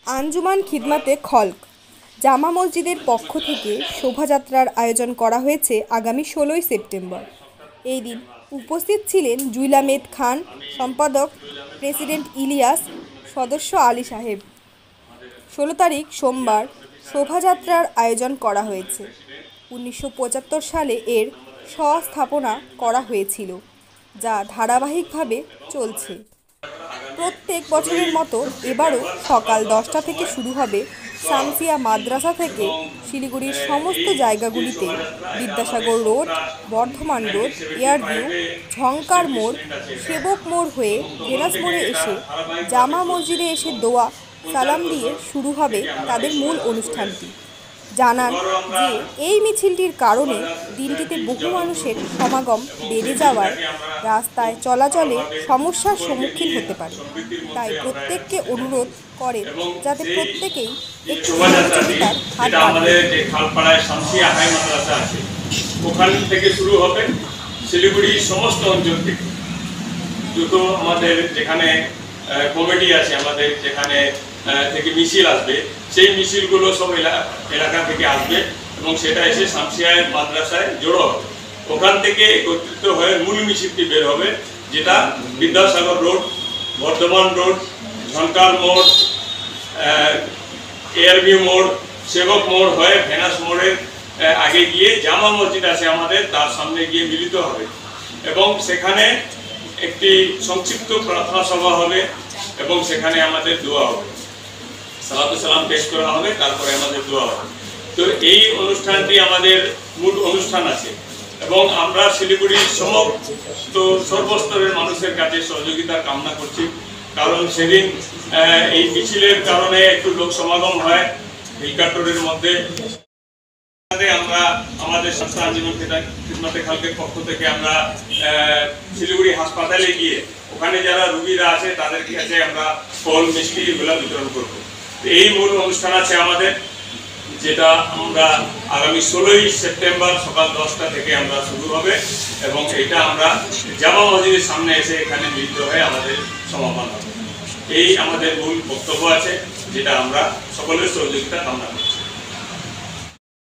আঞ্জুমান খিদমাতে খলক জামা মসজিদের পক্ষ থেকে শোভাযাত্রার আয়োজন করা হয়েছে আগামী ১৬ই সেপ্টেম্বর। এই দিন উপস্থিত ছিলেন জুইলামেদ খান, সম্পাদক প্রেসিডেন্ট ইলিয়াস, সদস্য আলী সাহেব। ১৬ তারিখ সোমবার শোভাযাত্রার আয়োজন করা হয়েছে। ১৯৭৫ সালে এর স্থাপনা করা হয়েছিল, যা ধারাবাহিকভাবে চলছে। প্রত্যেক বছরের মতো এবারও সকাল ১০টা থেকে শুরু হবে। শামসিয়া মাদ্রাসা থেকে শিলিগুড়ির সমস্ত জায়গাগুলিতে Vidyasagar road, Bardhaman road, Airview, Jhankar মোড়, সেবক মোড় হয়ে ভেনাস মোড়ে এসে জামা মসজিদে এসে দোয়া সালাম দিয়ে শুরু হবে তাদের মূল অনুষ্ঠানটি। জানান যে এই মিছিলটির কারণে দিনটিতে বহু মানুষের সমাগম বেড়ে যাওয়ায় রাস্তায় চলাচলে সমস্যার সম্মুখীন হতে পারে। তাই প্রত্যেককে অনুরোধ করেন যাতে প্রত্যেকেই একটু সহযোগিতার হাত বাড়ায়। ওখান থেকে শুরু হবে শিলিগুড়ির সমস্ত অঞ্চল থেকে, যত আমাদের যেখানে কমিটি আছে, আমাদের যেখানে থেকে মিছিল আসবে, সেই মিছিলগুলো সব এলাকা থেকে আসবে এবং সেটা এসে শামসিয়া মাদ্রাসায় জড়ো হবে। ওখান থেকে একত্রিত হয়ে মূল মিছিলটি বের হবে, যেটা বিদ্যাসাগর রোড, বর্ধমান রোড, ঝনকার মোড়, এয়ারভিউ মোড়, সেবক মোড় হয়ে ভেনাস মোড়ের আগে গিয়ে জামা মসজিদ আছে আমাদের, তার সামনে গিয়ে মিলিত হবে এবং সেখানে একটি সংক্ষিপ্ত প্রার্থনা সভা হবে এবং সেখানে আমাদের দোয়া হবে, সালাতু সালাম পেশ করা হবে, তারপরে আমাদের দোয়া হবে। তো এই অনুষ্ঠানটি আমাদের মূল অনুষ্ঠান আছে এবং আমরা শিলিগুড়ির সমস্ত সর্বস্তরের মানুষের কাছে সহযোগিতা কামনা করছি, কারণ সেদিন এই মিছিলের কারণে একটু লোক সমাগম হয় হিলকাটরের মধ্যে। আমরা আমাদের সংস্থা আঞ্জুমান খিদমাতে খলকের পক্ষ থেকে আমরা শিলিগুড়ি হাসপাতালে গিয়ে ওখানে যারা রোগীরা আছে তাদের কাছে আমরা ফল মিষ্টি এগুলা বিতরণ করবো। এই মূল অনুষ্ঠান আছে আমাদের, যেটা আমরা আগামী ১৬ই সেপ্টেম্বর সকাল ১০টা থেকে আমরা শুরু হবে এবং এটা আমরা জামা মসজিদের সামনে এসে এখানে মিলিত হয়ে আমাদের সমাপন হবে। এই আমাদের মূল বক্তব্য আছে, যেটা আমরা সকলের সহযোগিতা কামনা করছি।